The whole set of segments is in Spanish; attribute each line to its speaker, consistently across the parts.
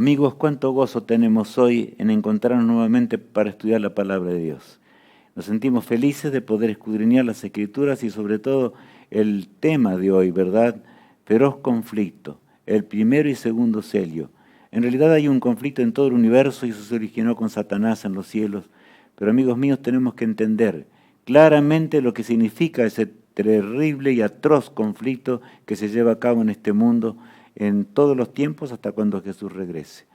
Speaker 1: Amigos, cuánto gozo tenemos hoy en encontrarnos nuevamente para estudiar la palabra de Dios. Nos sentimos felices de poder escudriñar las Escrituras y sobre todo el tema de hoy, ¿verdad? Feroz conflicto, el primero y segundo sello. En realidad hay un conflicto en todo el universo y eso se originó con Satanás en los cielos. Pero amigos míos, tenemos que entender claramente lo que significa ese terrible y atroz conflicto que se lleva a cabo en este mundo en todos los tiempos hasta cuando Jesús regrese.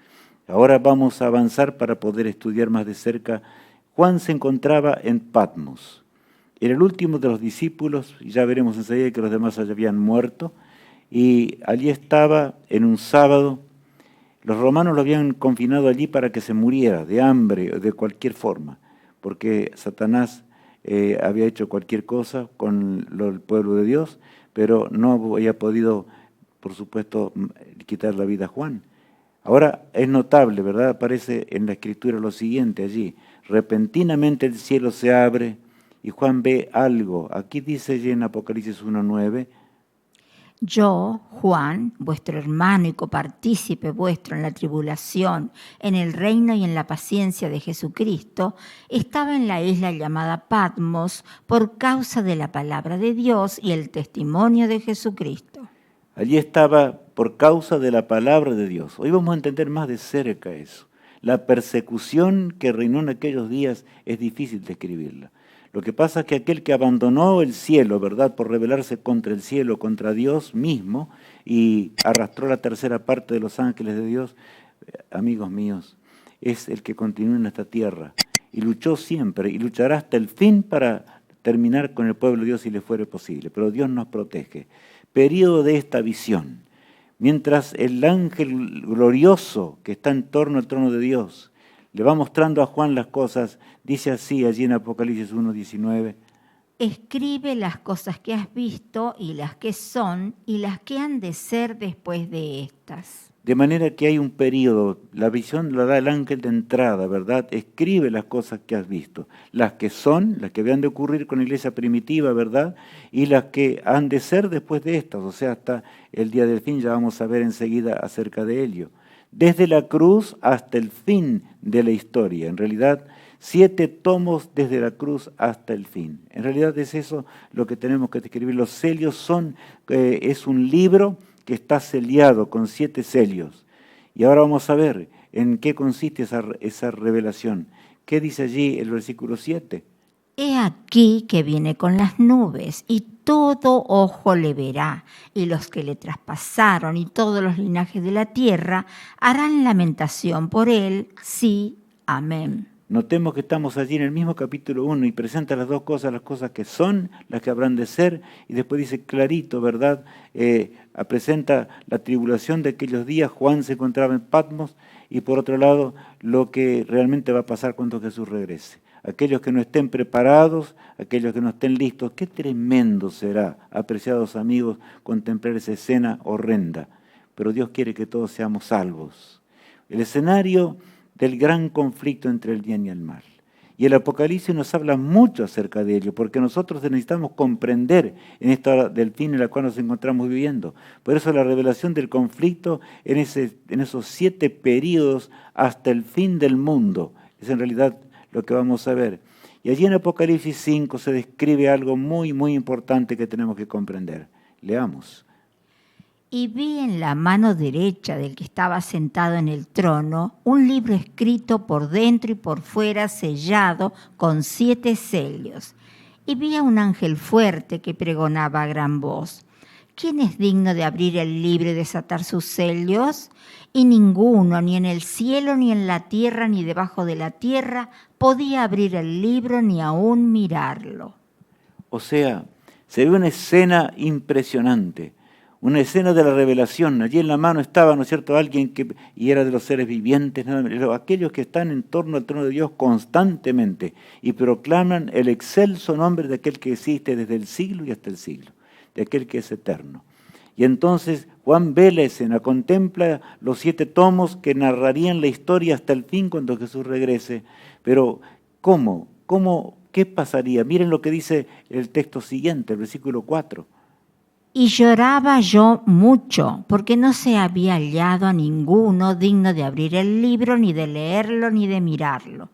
Speaker 1: Ahora vamos a avanzar para poder estudiar más de cerca. Juan se encontraba en Patmos. Era el último de los discípulos, y ya veremos enseguida que los demás ya habían muerto, y allí estaba en un sábado. Los romanos lo habían confinado allí para que se muriera de hambre o de cualquier forma, porque Satanás había hecho cualquier cosa con el pueblo de Dios, pero no había podido, por supuesto, quitar la vida a Juan. Ahora es notable, ¿verdad? Aparece en la Escritura lo siguiente allí. Repentinamente el cielo se abre y Juan ve algo. Aquí dice allí en Apocalipsis 1:9.
Speaker 2: Yo, Juan, vuestro hermano y copartícipe vuestro en la tribulación, en el reino y en la paciencia de Jesucristo, estaba en la isla llamada Patmos por causa de la palabra de Dios y el testimonio de Jesucristo.
Speaker 1: Allí estaba por causa de la palabra de Dios. Hoy vamos a entender más de cerca eso. La persecución que reinó en aquellos días es difícil describirla. Lo que pasa es que aquel que abandonó el cielo, ¿verdad?, por rebelarse contra el cielo, contra Dios mismo, y arrastró la tercera parte de los ángeles de Dios, amigos míos, es el que continúa en esta tierra. Y luchó siempre, y luchará hasta el fin para terminar con el pueblo de Dios si le fuere posible. Pero Dios nos protege. Período de esta visión. Mientras el ángel glorioso que está en torno al trono de Dios le va mostrando a Juan las cosas, dice así allí en Apocalipsis 1:19.
Speaker 2: Escribe las cosas que has visto y las que son y las que han de ser después de estas.
Speaker 1: De manera que hay un periodo, la visión la da el ángel de entrada, ¿verdad? Escribe las cosas que has visto, las que son, las que habían de ocurrir con la iglesia primitiva, ¿verdad? Y las que han de ser después de estas, o sea, hasta el día del fin, ya vamos a ver enseguida acerca de ello. Desde la cruz hasta el fin de la historia, en realidad 7 tomos desde la cruz hasta el fin. En realidad es eso lo que tenemos que describir. Los sellos son, es un libro que está sellado con 7 sellos. Y ahora vamos a ver en qué consiste esa revelación. ¿Qué dice allí el versículo 7?
Speaker 2: He aquí que viene con las nubes, y todo ojo le verá, y los que le traspasaron y todos los linajes de la tierra harán lamentación por él. Sí, amén.
Speaker 1: Notemos que estamos allí en el mismo capítulo 1 y presenta las dos cosas, las cosas que son, las que habrán de ser, y después dice clarito, ¿verdad? Presenta la tribulación de aquellos días. Juan se encontraba en Patmos, y por otro lado, lo que realmente va a pasar cuando Jesús regrese. Aquellos que no estén preparados, aquellos que no estén listos, qué tremendo será, apreciados amigos, contemplar esa escena horrenda. Pero Dios quiere que todos seamos salvos. El escenario del gran conflicto entre el bien y el mal. Y el Apocalipsis nos habla mucho acerca de ello, porque nosotros necesitamos comprender en esta hora del fin en la cual nos encontramos viviendo. Por eso la revelación del conflicto en esos 7 periodos hasta el fin del mundo es en realidad lo que vamos a ver. Y allí en Apocalipsis 5 se describe algo muy, muy importante que tenemos que comprender. Leamos.
Speaker 2: Y vi en la mano derecha del que estaba sentado en el trono un libro escrito por dentro y por fuera, sellado con 7 sellos. Y vi a un ángel fuerte que pregonaba a gran voz: ¿quién es digno de abrir el libro y desatar sus sellos? Y ninguno, ni en el cielo, ni en la tierra, ni debajo de la tierra, podía abrir el libro ni aún mirarlo.
Speaker 1: O sea, se ve una escena impresionante. Una escena de la revelación. Allí en la mano estaba, ¿no es cierto?, alguien y era de los seres vivientes, aquellos que están en torno al trono de Dios constantemente y proclaman el excelso nombre de aquel que existe desde el siglo y hasta el siglo, de aquel que es eterno. Y entonces Juan ve la escena, contempla los 7 tomos que narrarían la historia hasta el fin cuando Jesús regrese. Pero, ¿cómo? ¿Qué pasaría? Miren lo que dice el texto siguiente, el versículo 4.
Speaker 2: Y lloraba yo mucho, porque no se había hallado a ninguno digno de abrir el libro, ni de leerlo, ni de mirarlo.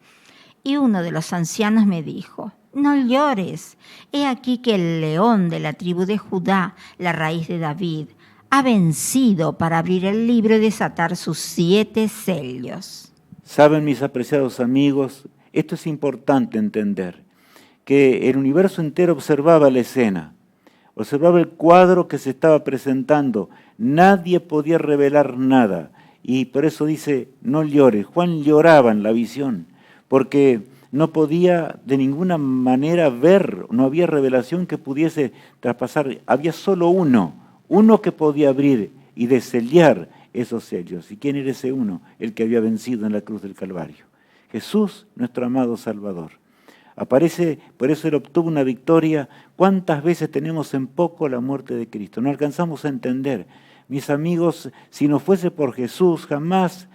Speaker 2: Y uno de los ancianos me dijo: no llores, he aquí que el león de la tribu de Judá, la raíz de David, ha vencido para abrir el libro y desatar sus 7 sellos.
Speaker 1: Saben, mis apreciados amigos, esto es importante entender, que el universo entero observaba la escena, observaba el cuadro que se estaba presentando, nadie podía revelar nada, y por eso dice, no llores. Juan lloraba en la visión, porque no podía de ninguna manera ver, no había revelación que pudiese traspasar, había solo uno que podía abrir y desellar esos sellos. ¿Y quién era ese uno? El que había vencido en la cruz del Calvario. Jesús, nuestro amado Salvador. Aparece, por eso Él obtuvo una victoria. ¿Cuántas veces tenemos en poco la muerte de Cristo? No alcanzamos a entender. Mis amigos, si no fuese por Jesús, jamás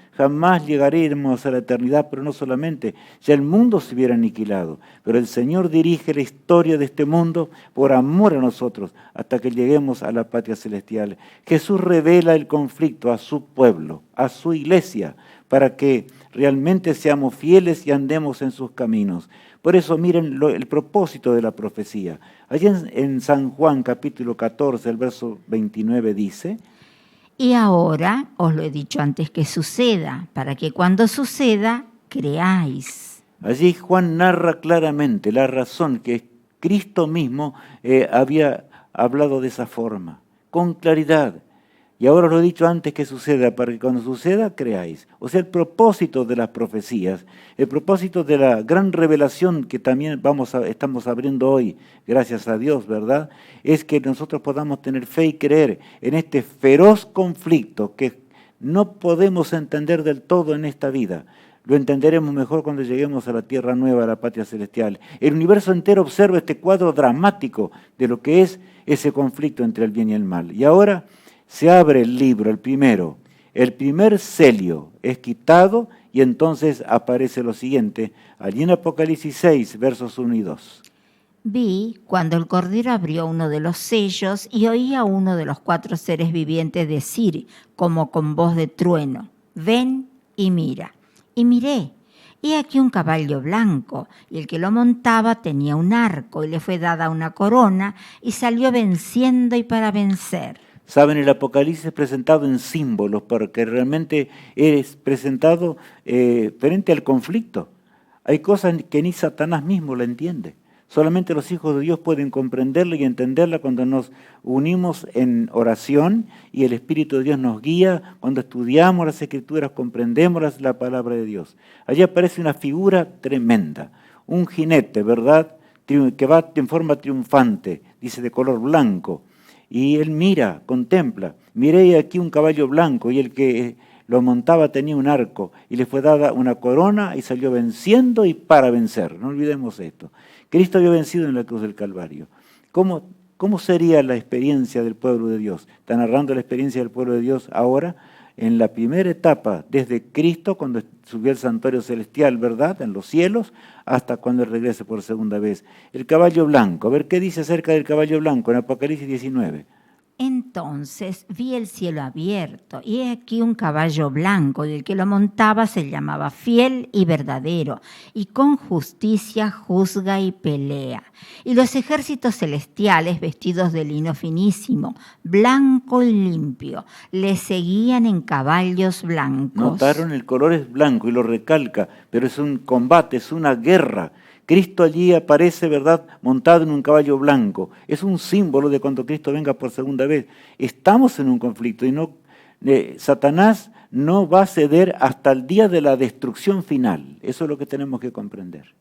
Speaker 1: llegaremos a la eternidad, pero no solamente, ya el mundo se hubiera aniquilado. Pero el Señor dirige la historia de este mundo por amor a nosotros, hasta que lleguemos a la patria celestial. Jesús revela el conflicto a su pueblo, a su iglesia, para que realmente seamos fieles y andemos en sus caminos. Por eso miren el propósito de la profecía. Allí en San Juan capítulo 14, el verso 29 dice:
Speaker 2: y ahora os lo he dicho antes que suceda, para que cuando suceda, creáis.
Speaker 1: Allí Juan narra claramente la razón que Cristo mismo había hablado de esa forma, con claridad. Y ahora os lo he dicho antes que suceda, para que cuando suceda, creáis. O sea, el propósito de las profecías, el propósito de la gran revelación que también estamos abriendo hoy, gracias a Dios, ¿verdad? Es que nosotros podamos tener fe y creer en este feroz conflicto que no podemos entender del todo en esta vida. Lo entenderemos mejor cuando lleguemos a la tierra nueva, a la patria celestial. El universo entero observa este cuadro dramático de lo que es ese conflicto entre el bien y el mal. Y ahora se abre el libro, el primer sello es quitado y entonces aparece lo siguiente, allí en Apocalipsis 6, versos 1 y 2.
Speaker 2: Vi cuando el Cordero abrió uno de los sellos y oí a uno de los 4 seres vivientes decir, como con voz de trueno: ven y mira. Y miré, y aquí un caballo blanco, y el que lo montaba tenía un arco, y le fue dada una corona, y salió venciendo y para vencer.
Speaker 1: Saben, el Apocalipsis es presentado en símbolos, porque realmente es presentado frente al conflicto. Hay cosas que ni Satanás mismo la entiende. Solamente los hijos de Dios pueden comprenderla y entenderla cuando nos unimos en oración y el Espíritu de Dios nos guía, cuando estudiamos las Escrituras, comprendemos la palabra de Dios. Allí aparece una figura tremenda, un jinete, ¿verdad?, que va en forma triunfante, dice de color blanco. Y él mira, contempla. Miré aquí un caballo blanco y el que lo montaba tenía un arco y le fue dada una corona y salió venciendo y para vencer. No olvidemos esto. Cristo había vencido en la cruz del Calvario. ¿Cómo sería la experiencia del pueblo de Dios? Está narrando la experiencia del pueblo de Dios ahora en la primera etapa, desde Cristo cuando subió al santuario celestial, ¿verdad?, en los cielos, hasta cuando regrese por segunda vez. El caballo blanco, a ver qué dice acerca del caballo blanco en Apocalipsis 19.
Speaker 2: Entonces vi el cielo abierto, y he aquí un caballo blanco, y el que lo montaba se llamaba Fiel y Verdadero, y con justicia juzga y pelea. Y los ejércitos celestiales, vestidos de lino finísimo, blanco y limpio, le seguían en caballos blancos.
Speaker 1: Notaron, el color es blanco y lo recalca, pero es un combate, es una guerra. Cristo allí aparece, ¿verdad?, montado en un caballo blanco. Es un símbolo de cuando Cristo venga por segunda vez. Estamos en un conflicto y Satanás no va a ceder hasta el día de la destrucción final. Eso es lo que tenemos que comprender.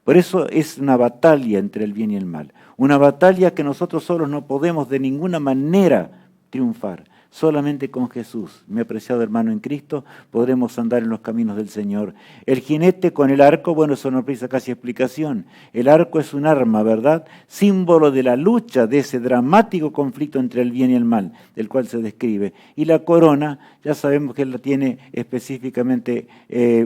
Speaker 1: Por eso es una batalla entre el bien y el mal. Una batalla que nosotros solos no podemos de ninguna manera triunfar. Solamente con Jesús, mi apreciado hermano en Cristo, podremos andar en los caminos del Señor. El jinete con el arco, bueno, eso no precisa casi explicación. El arco es un arma, ¿verdad?, símbolo de la lucha, de ese dramático conflicto entre el bien y el mal, del cual se describe. Y la corona, ya sabemos que la tiene específicamente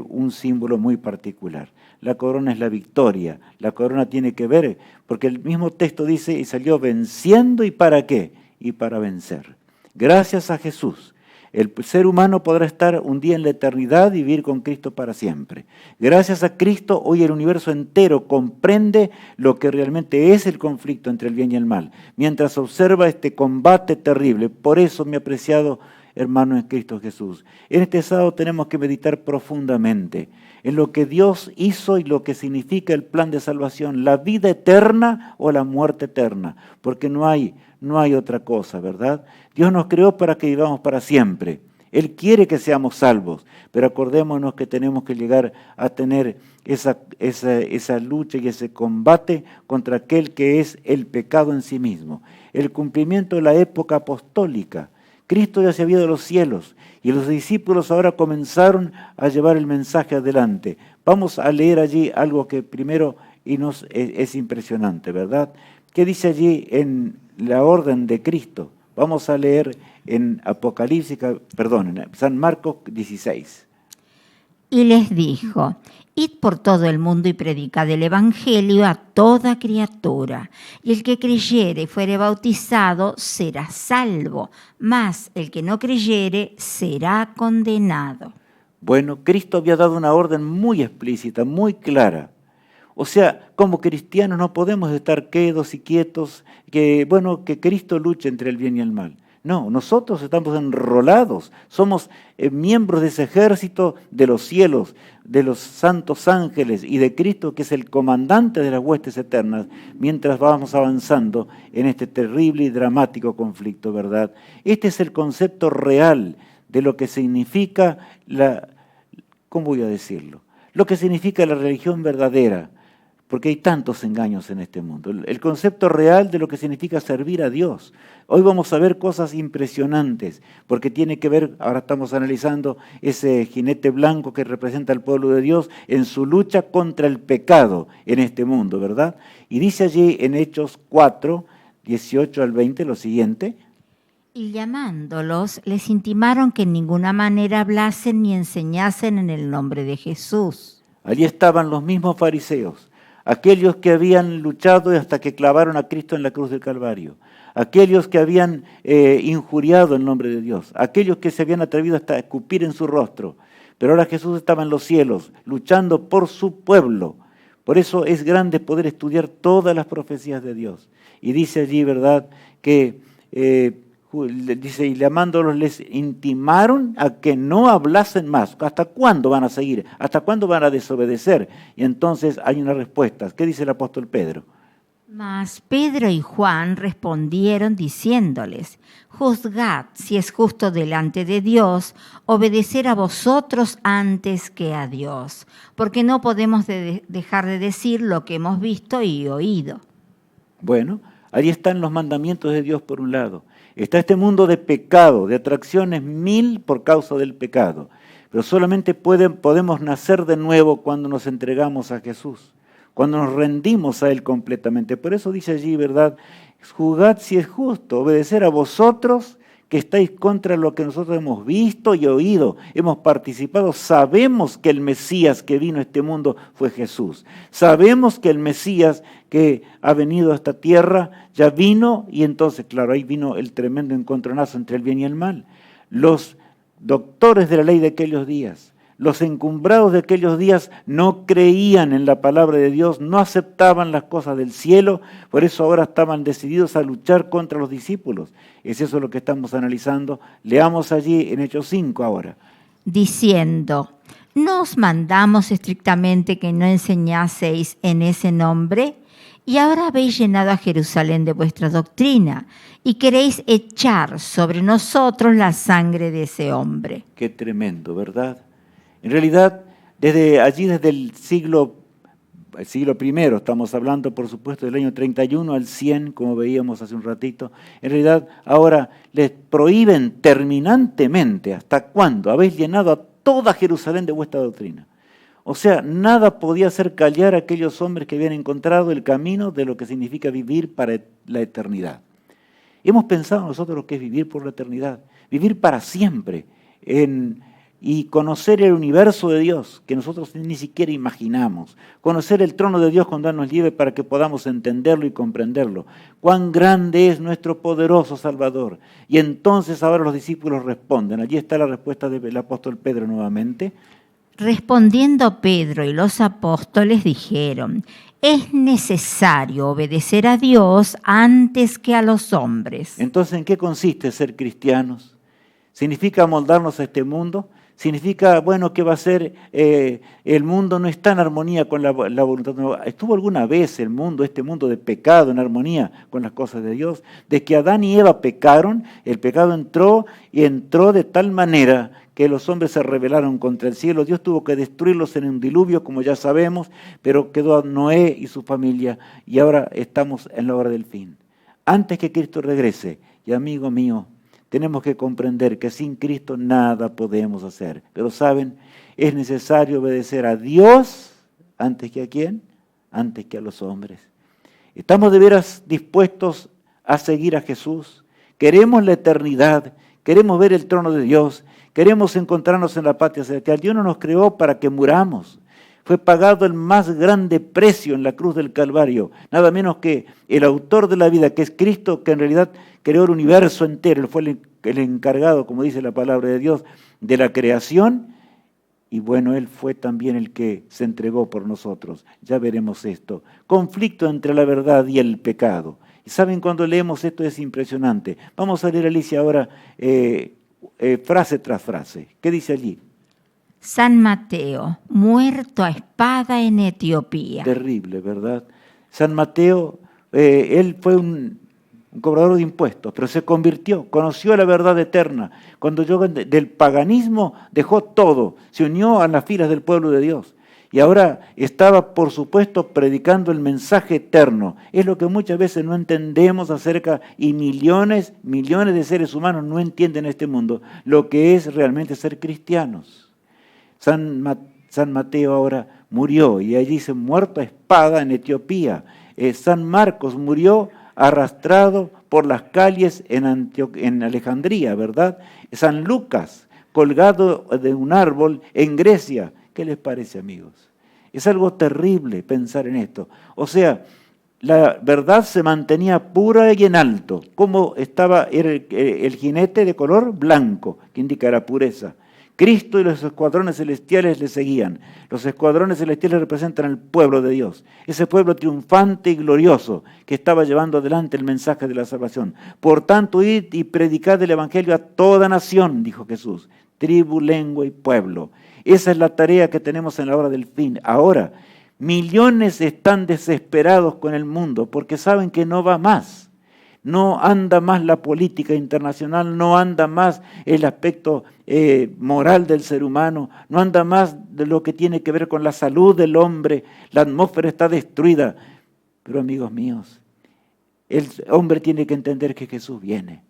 Speaker 1: un símbolo muy particular. La corona es la victoria. La corona tiene que ver, porque el mismo texto dice, y salió venciendo, ¿y para qué? y para vencer. Gracias a Jesús, el ser humano podrá estar un día en la eternidad y vivir con Cristo para siempre. Gracias a Cristo, hoy el universo entero comprende lo que realmente es el conflicto entre el bien y el mal, mientras observa este combate terrible. Por eso, mi apreciado hermano en Cristo Jesús, en este sábado tenemos que meditar profundamente en lo que Dios hizo y lo que significa el plan de salvación, la vida eterna o la muerte eterna, porque no hay otra cosa, ¿verdad? Dios nos creó para que vivamos para siempre. Él quiere que seamos salvos, pero acordémonos que tenemos que llegar a tener esa lucha y ese combate contra aquel que es el pecado en sí mismo. El cumplimiento de la época apostólica. Cristo ya se había ido a los cielos y los discípulos ahora comenzaron a llevar el mensaje adelante. Vamos a leer allí algo que primero es impresionante, ¿verdad? ¿Qué dice allí en la orden de Cristo? Vamos a leer en en San Marcos 16.
Speaker 2: Y les dijo: id por todo el mundo y predicad el evangelio a toda criatura. Y el que creyere y fuere bautizado será salvo, mas el que no creyere será condenado.
Speaker 1: Bueno, Cristo había dado una orden muy explícita, muy clara. O sea, como cristianos no podemos estar quedos y quietos, que Cristo luche entre el bien y el mal. No, nosotros estamos enrolados, somos miembros de ese ejército de los cielos, de los santos ángeles y de Cristo, que es el comandante de las huestes eternas, mientras vamos avanzando en este terrible y dramático conflicto, ¿verdad? Este es el concepto real de lo que significa ¿cómo voy a decirlo? Lo que significa la religión verdadera, porque hay tantos engaños en este mundo. El concepto real de lo que significa servir a Dios. Hoy vamos a ver cosas impresionantes, porque tiene que ver, ahora estamos analizando ese jinete blanco que representa al pueblo de Dios en su lucha contra el pecado en este mundo, ¿verdad? Y dice allí en Hechos 4, 18 al 20 lo siguiente.
Speaker 2: Y llamándolos, les intimaron que en ninguna manera hablasen ni enseñasen en el nombre de Jesús.
Speaker 1: Allí estaban los mismos fariseos, aquellos que habían luchado hasta que clavaron a Cristo en la cruz del Calvario, aquellos que habían injuriado el nombre de Dios, aquellos que se habían atrevido hasta a escupir en su rostro. Pero ahora Jesús estaba en los cielos, luchando por su pueblo. Por eso es grande poder estudiar todas las profecías de Dios. Y dice allí, ¿verdad?, que dice, y llamándolos les intimaron a que no hablasen más. ¿Hasta cuándo van a seguir? ¿Hasta cuándo van a desobedecer? Y entonces hay una respuesta. ¿Qué dice el apóstol Pedro?
Speaker 2: Mas Pedro y Juan respondieron diciéndoles: juzgad si es justo delante de Dios obedecer a vosotros antes que a Dios, porque no podemos dejar de decir lo que hemos visto y oído.
Speaker 1: Bueno, ahí están los mandamientos de Dios por un lado. Está este mundo de pecado, de atracciones mil por causa del pecado. Pero solamente podemos nacer de nuevo cuando nos entregamos a Jesús, cuando nos rendimos a Él completamente. Por eso dice allí, ¿verdad? Juzgad si es justo, obedecer a vosotros que estáis contra lo que nosotros hemos visto y oído, hemos participado. Sabemos que el Mesías que vino a este mundo fue Jesús. Sabemos que el Mesías que ha venido a esta tierra ya vino, y entonces, claro, ahí vino el tremendo encontronazo entre el bien y el mal. Los doctores de la ley de aquellos días, los encumbrados de aquellos días no creían en la palabra de Dios, no aceptaban las cosas del cielo, por eso ahora estaban decididos a luchar contra los discípulos. Es eso lo que estamos analizando. Leamos allí en Hechos 5 ahora.
Speaker 2: Diciendo: ¿no os mandamos estrictamente que no enseñaseis en ese nombre? Y ahora habéis llenado a Jerusalén de vuestra doctrina y queréis echar sobre nosotros la sangre de ese hombre.
Speaker 1: Qué tremendo, ¿verdad? En realidad, desde el siglo I, estamos hablando por supuesto del año 31 al 100, como veíamos hace un ratito, en realidad ahora les prohíben terminantemente, ¿hasta cuándo? Habéis llenado a toda Jerusalén de vuestra doctrina. O sea, nada podía hacer callar a aquellos hombres que habían encontrado el camino de lo que significa vivir para la eternidad. Hemos pensado nosotros lo que es vivir por la eternidad, vivir para siempre y conocer el universo de Dios, que nosotros ni siquiera imaginamos. Conocer el trono de Dios con darnos libre para que podamos entenderlo y comprenderlo. Cuán grande es nuestro poderoso Salvador. Y entonces ahora los discípulos responden. Allí está la respuesta del apóstol Pedro nuevamente.
Speaker 2: Respondiendo Pedro y los apóstoles dijeron: es necesario obedecer a Dios antes que a los hombres.
Speaker 1: Entonces, ¿en qué consiste ser cristianos? ¿Significa amoldarnos a este mundo? ¿Significa, bueno, que va a ser, el mundo no está en armonía con la voluntad de Dios? ¿Estuvo alguna vez el mundo, este mundo de pecado, en armonía con las cosas de Dios? Desde que Adán y Eva pecaron, el pecado entró y entró de tal manera que los hombres se rebelaron contra el cielo. Dios tuvo que destruirlos en un diluvio, como ya sabemos, pero quedó Noé y su familia, y ahora estamos en la hora del fin. Antes que Cristo regrese, y amigo mío, tenemos que comprender que sin Cristo nada podemos hacer. Pero ¿saben? Es necesario obedecer a Dios antes que a ¿quién? Antes que a los hombres. ¿Estamos de veras dispuestos a seguir a Jesús? Queremos la eternidad, queremos ver el trono de Dios, queremos encontrarnos en la patria celestial. Dios no nos creó para que muramos. Fue pagado el más grande precio en la cruz del Calvario, nada menos que el autor de la vida, que es Cristo, que en realidad creó el universo entero. Él fue el encargado, como dice la palabra de Dios, de la creación, y bueno, Él fue también el que se entregó por nosotros. Ya veremos esto. Conflicto entre la verdad y el pecado. Y saben, cuando leemos esto es impresionante. Vamos a leer, Alicia, ahora frase tras frase. ¿Qué dice allí?
Speaker 2: San Mateo, muerto a espada en Etiopía.
Speaker 1: Terrible, ¿verdad? San Mateo, él fue un cobrador de impuestos, pero se convirtió, conoció la verdad eterna. Cuando llegó del paganismo, dejó todo, se unió a las filas del pueblo de Dios. Y ahora estaba, por supuesto, predicando el mensaje eterno. Es lo que muchas veces no entendemos acerca, y millones de seres humanos no entienden en este mundo, lo que es realmente ser cristianos. San Mateo ahora murió, y allí dice muerto a espada en Etiopía. San Marcos murió arrastrado por las calles en Alejandría, ¿verdad? San Lucas colgado de un árbol en Grecia. ¿Qué les parece, amigos? Es algo terrible pensar en esto. O sea, la verdad se mantenía pura y en alto. Como estaba el jinete de color blanco, que indica la pureza. Cristo y los escuadrones celestiales le seguían. Los escuadrones celestiales representan al pueblo de Dios. Ese pueblo triunfante y glorioso que estaba llevando adelante el mensaje de la salvación. Por tanto, id y predicad el evangelio a toda nación, dijo Jesús. Tribu, lengua y pueblo. Esa es la tarea que tenemos en la hora del fin. Ahora, millones están desesperados con el mundo porque saben que no va más. No anda más la política internacional, no anda más el aspecto moral del ser humano, no anda más de lo que tiene que ver con la salud del hombre, la atmósfera está destruida. Pero amigos míos, el hombre tiene que entender que Jesús viene.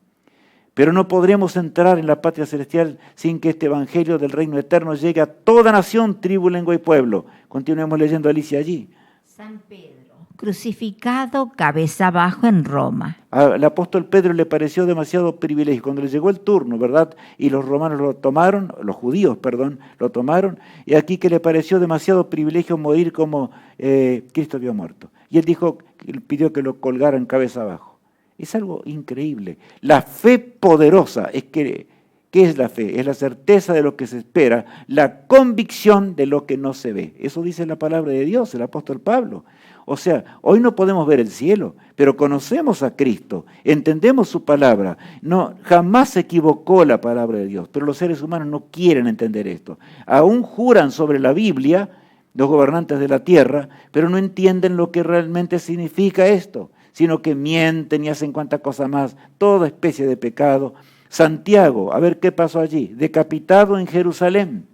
Speaker 1: Pero no podremos entrar en la patria celestial sin que este evangelio del reino eterno llegue a toda nación, tribu, lengua y pueblo. Continuemos leyendo, Alicia, allí.
Speaker 2: San Pedro, crucificado cabeza abajo en Roma.
Speaker 1: Al apóstol Pedro le pareció demasiado privilegio. Cuando le llegó el turno, ¿verdad? Y los romanos lo tomaron, los judíos, perdón, lo tomaron. Y aquí que le pareció demasiado privilegio morir como Cristo había muerto. Y él dijo, pidió que lo colgaran cabeza abajo. Es algo increíble. La fe poderosa es que, ¿qué es la fe? Es la certeza de lo que se espera, la convicción de lo que no se ve. Eso dice la palabra de Dios, el apóstol Pablo. O sea, hoy no podemos ver el cielo, pero conocemos a Cristo, entendemos su palabra. No, jamás se equivocó la palabra de Dios, pero los seres humanos no quieren entender esto. Aún juran sobre la Biblia, los gobernantes de la tierra, pero no entienden lo que realmente significa esto, sino que mienten y hacen cuanta cosa más, toda especie de pecado. Santiago, a ver qué pasó allí, decapitado en Jerusalén.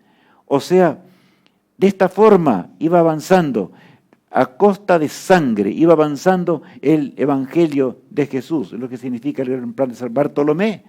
Speaker 1: O sea, de esta forma iba avanzando, a costa de sangre, iba avanzando el evangelio de Jesús, lo que significa el gran plan de San Bartolomé.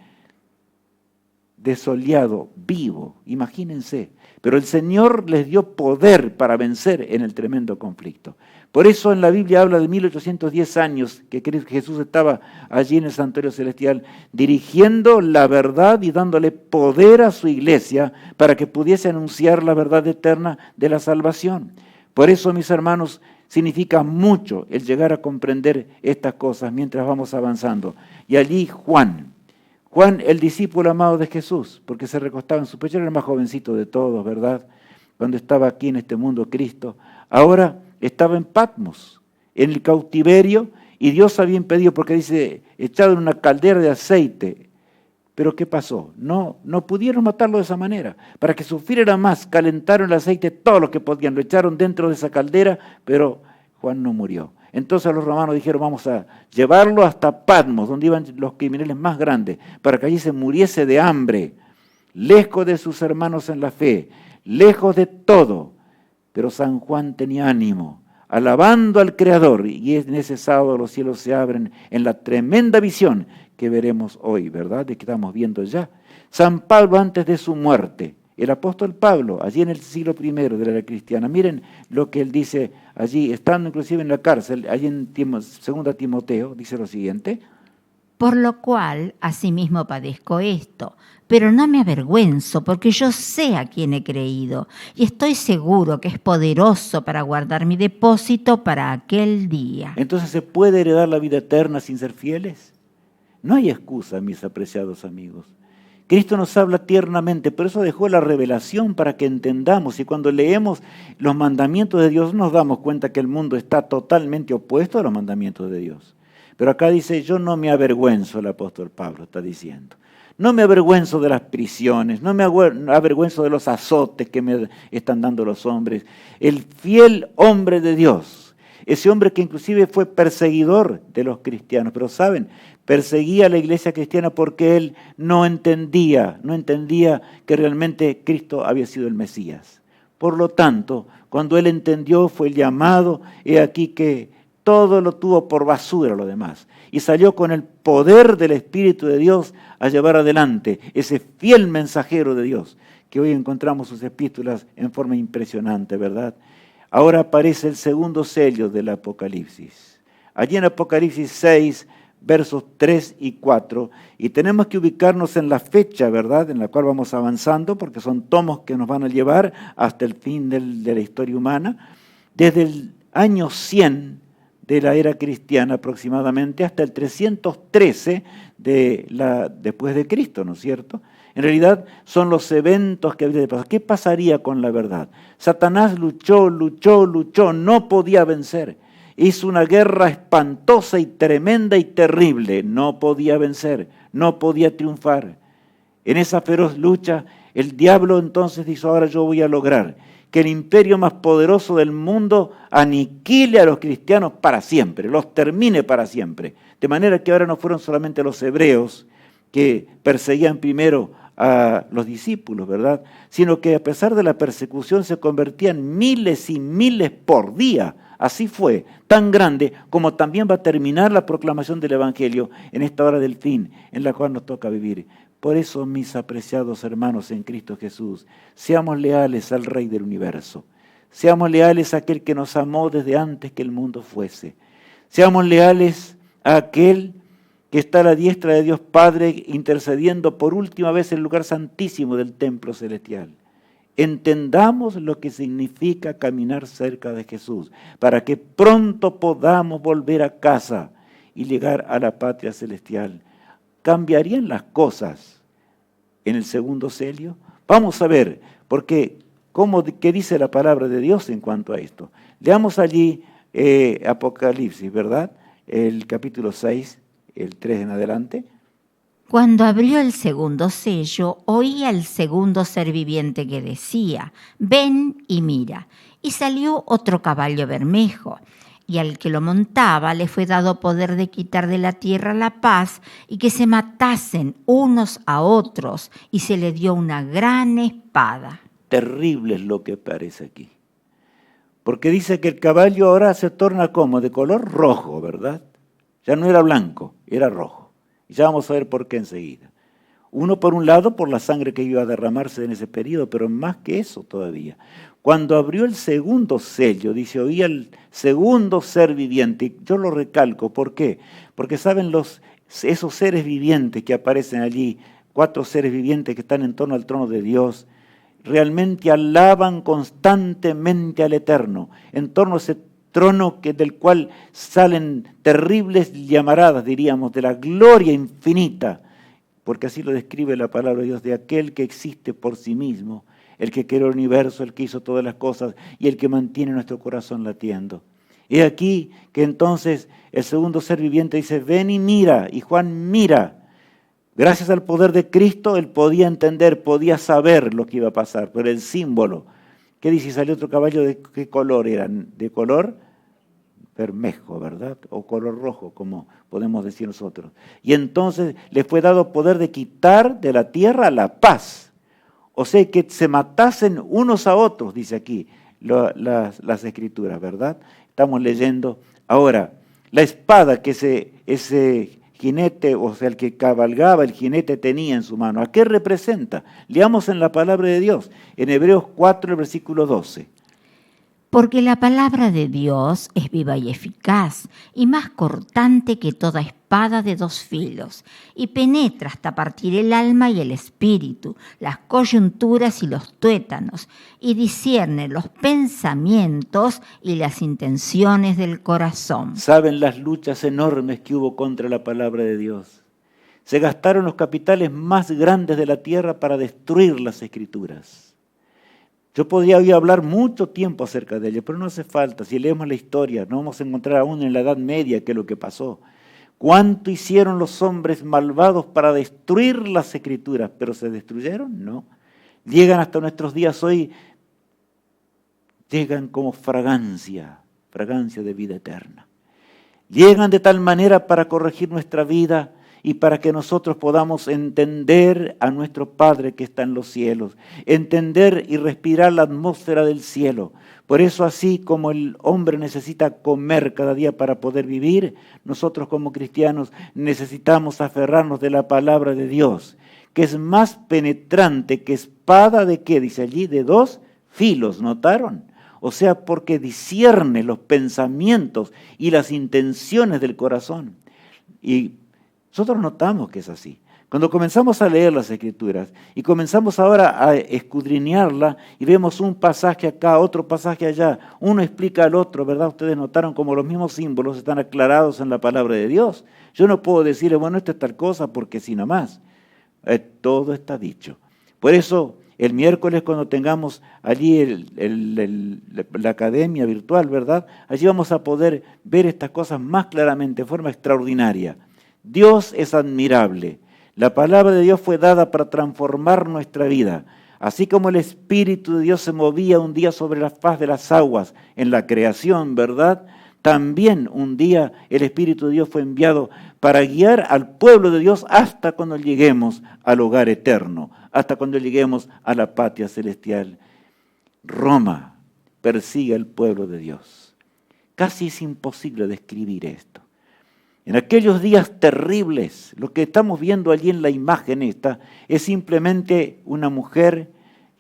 Speaker 1: desollado, vivo, imagínense. Pero el Señor les dio poder para vencer en el tremendo conflicto. Por eso en la Biblia habla de 1810 años que Jesús estaba allí en el santuario celestial, dirigiendo la verdad y dándole poder a su iglesia para que pudiese anunciar la verdad eterna de la salvación. Por eso, mis hermanos, significa mucho el llegar a comprender estas cosas mientras vamos avanzando. Y allí Juan, el discípulo amado de Jesús, porque se recostaba en su pecho, era el más jovencito de todos, ¿verdad? Cuando estaba aquí en este mundo Cristo. Ahora estaba en Patmos, en el cautiverio, y Dios había impedido, porque dice, echado en una caldera de aceite. Pero ¿qué pasó? No pudieron matarlo de esa manera. Para que sufriera más, calentaron el aceite todo lo que podían, lo echaron dentro de esa caldera, pero Juan no murió. Entonces los romanos dijeron, vamos a llevarlo hasta Patmos, donde iban los criminales más grandes, para que allí se muriese de hambre, lejos de sus hermanos en la fe, lejos de todo. Pero San Juan tenía ánimo, alabando al Creador, y en ese sábado los cielos se abren en la tremenda visión que veremos hoy, ¿verdad? De que estamos viendo ya. San Pablo antes de su muerte, el apóstol Pablo, allí en el siglo I de la era cristiana, miren lo que él dice allí, estando inclusive en la cárcel, allí en 2 Timoteo, dice lo siguiente.
Speaker 2: Por lo cual, asimismo padezco esto, pero no me avergüenzo, porque yo sé a quién he creído, y estoy seguro que es poderoso para guardar mi depósito para aquel día.
Speaker 1: Entonces, ¿se puede heredar la vida eterna sin ser fieles? No hay excusa, mis apreciados amigos. Cristo nos habla tiernamente, por eso dejó la revelación para que entendamos. Y cuando leemos los mandamientos de Dios nos damos cuenta que el mundo está totalmente opuesto a los mandamientos de Dios. Pero acá dice, yo no me avergüenzo, el apóstol Pablo está diciendo. No me avergüenzo de las prisiones, no me avergüenzo de los azotes que me están dando los hombres. El fiel hombre de Dios, ese hombre que inclusive fue perseguidor de los cristianos, pero ¿saben? Perseguía a la iglesia cristiana porque él no entendía que realmente Cristo había sido el Mesías. Por lo tanto, cuando él entendió, fue llamado, he aquí que todo lo tuvo por basura lo demás. Y salió con el poder del Espíritu de Dios a llevar adelante ese fiel mensajero de Dios, que hoy encontramos sus epístolas en forma impresionante, ¿verdad? Ahora aparece el segundo sello del Apocalipsis. Allí en Apocalipsis 6, versos 3 y 4, y tenemos que ubicarnos en la fecha, ¿verdad?, en la cual vamos avanzando, porque son tomos que nos van a llevar hasta el fin de la historia humana, desde el año 100 de la era cristiana aproximadamente hasta el 313 después de Cristo, ¿no es cierto? En realidad son los eventos que había de pasar. ¿Qué pasaría con la verdad? Satanás luchó, no podía vencer. Hizo una guerra espantosa y tremenda y terrible. No podía vencer, no podía triunfar. En esa feroz lucha, el diablo entonces dijo, ahora yo voy a lograr que el imperio más poderoso del mundo aniquile a los cristianos para siempre, los termine para siempre. De manera que ahora no fueron solamente los hebreos que perseguían primero a los discípulos, ¿verdad? Sino que a pesar de la persecución se convertían miles y miles por día. Así fue, tan grande como también va a terminar la proclamación del Evangelio en esta hora del fin, en la cual nos toca vivir. Por eso, mis apreciados hermanos en Cristo Jesús, seamos leales al Rey del universo. Seamos leales a aquel que nos amó desde antes que el mundo fuese. Seamos leales a aquel que está a la diestra de Dios Padre intercediendo por última vez en el lugar santísimo del templo celestial. Entendamos lo que significa caminar cerca de Jesús, para que pronto podamos volver a casa y llegar a la patria celestial. ¿Cambiarían las cosas en el segundo sello? Vamos a ver, porque ¿qué dice la palabra de Dios en cuanto a esto? Leamos allí Apocalipsis, ¿verdad? El capítulo 6, el 3 en adelante.
Speaker 2: Cuando abrió el segundo sello, oí al segundo ser viviente que decía, ven y mira. Y salió otro caballo bermejo, y al que lo montaba le fue dado poder de quitar de la tierra la paz y que se matasen unos a otros, y se le dio una gran espada.
Speaker 1: Terrible es lo que aparece aquí. Porque dice que el caballo ahora se torna como de color rojo, ¿verdad? Ya no era blanco, era rojo. Y ya vamos a ver por qué enseguida. Uno, por un lado, por la sangre que iba a derramarse en ese periodo, pero más que eso todavía. Cuando abrió el segundo sello, dice, oía el segundo ser viviente. Yo lo recalco, ¿por qué? Porque saben esos seres vivientes que aparecen allí, 4 seres vivientes que están en torno al trono de Dios, realmente alaban constantemente al Eterno, en torno a ese trono del cual salen terribles llamaradas, diríamos, de la gloria infinita, porque así lo describe la palabra de Dios, de aquel que existe por sí mismo, el que creó el universo, el que hizo todas las cosas y el que mantiene nuestro corazón latiendo. Y aquí que entonces el segundo ser viviente dice, ven y mira, y Juan mira. Gracias al poder de Cristo, él podía entender, podía saber lo que iba a pasar, pero el símbolo, ¿qué dice? Salió otro caballo, ¿de qué color eran? De color bermejo, ¿verdad? O color rojo, como podemos decir nosotros. Y entonces les fue dado poder de quitar de la tierra la paz. O sea, que se matasen unos a otros, dice aquí las escrituras, ¿verdad? Estamos leyendo. Ahora, la espada que ese jinete, o sea, el que cabalgaba, el jinete tenía en su mano, ¿a qué representa? Leamos en la palabra de Dios, en Hebreos 4, el versículo 12.
Speaker 2: Porque la palabra de Dios es viva y eficaz, y más cortante que toda espada de 2 filos, y penetra hasta partir el alma y el espíritu, las coyunturas y los tuétanos, y discierne los pensamientos y las intenciones del corazón.
Speaker 1: ¿Saben las luchas enormes que hubo contra la palabra de Dios? Se gastaron los capitales más grandes de la tierra para destruir las escrituras. Yo podría hoy hablar mucho tiempo acerca de ello, pero no hace falta. Si leemos la historia, no vamos a encontrar aún en la Edad Media qué es lo que pasó. ¿Cuánto hicieron los hombres malvados para destruir las escrituras? ¿Pero se destruyeron? No. Llegan hasta nuestros días hoy, llegan como fragancia de vida eterna. Llegan de tal manera para corregir nuestra vida y para que nosotros podamos entender a nuestro Padre que está en los cielos, entender y respirar la atmósfera del cielo. Por eso, así como el hombre necesita comer cada día para poder vivir, nosotros como cristianos necesitamos aferrarnos de la palabra de Dios, que es más penetrante que espada de ¿qué? Dice allí, de 2 filos, ¿notaron? O sea, porque discierne los pensamientos y las intenciones del corazón. Y nosotros notamos que es así. Cuando comenzamos a leer las Escrituras y comenzamos ahora a escudriñarla y vemos un pasaje acá, otro pasaje allá, uno explica al otro, ¿verdad? Ustedes notaron como los mismos símbolos están aclarados en la palabra de Dios. Yo no puedo decirle, bueno, esto es tal cosa porque sí nomás. Todo está dicho. Por eso, el miércoles cuando tengamos allí la academia virtual, ¿verdad? Allí vamos a poder ver estas cosas más claramente, de forma extraordinaria. Dios es admirable. La palabra de Dios fue dada para transformar nuestra vida. Así como el Espíritu de Dios se movía un día sobre la faz de las aguas en la creación, ¿verdad? También un día el Espíritu de Dios fue enviado para guiar al pueblo de Dios hasta cuando lleguemos al hogar eterno, hasta cuando lleguemos a la patria celestial. Roma persigue al pueblo de Dios. Casi es imposible describir esto. En aquellos días terribles, lo que estamos viendo allí en la imagen esta, es simplemente una mujer.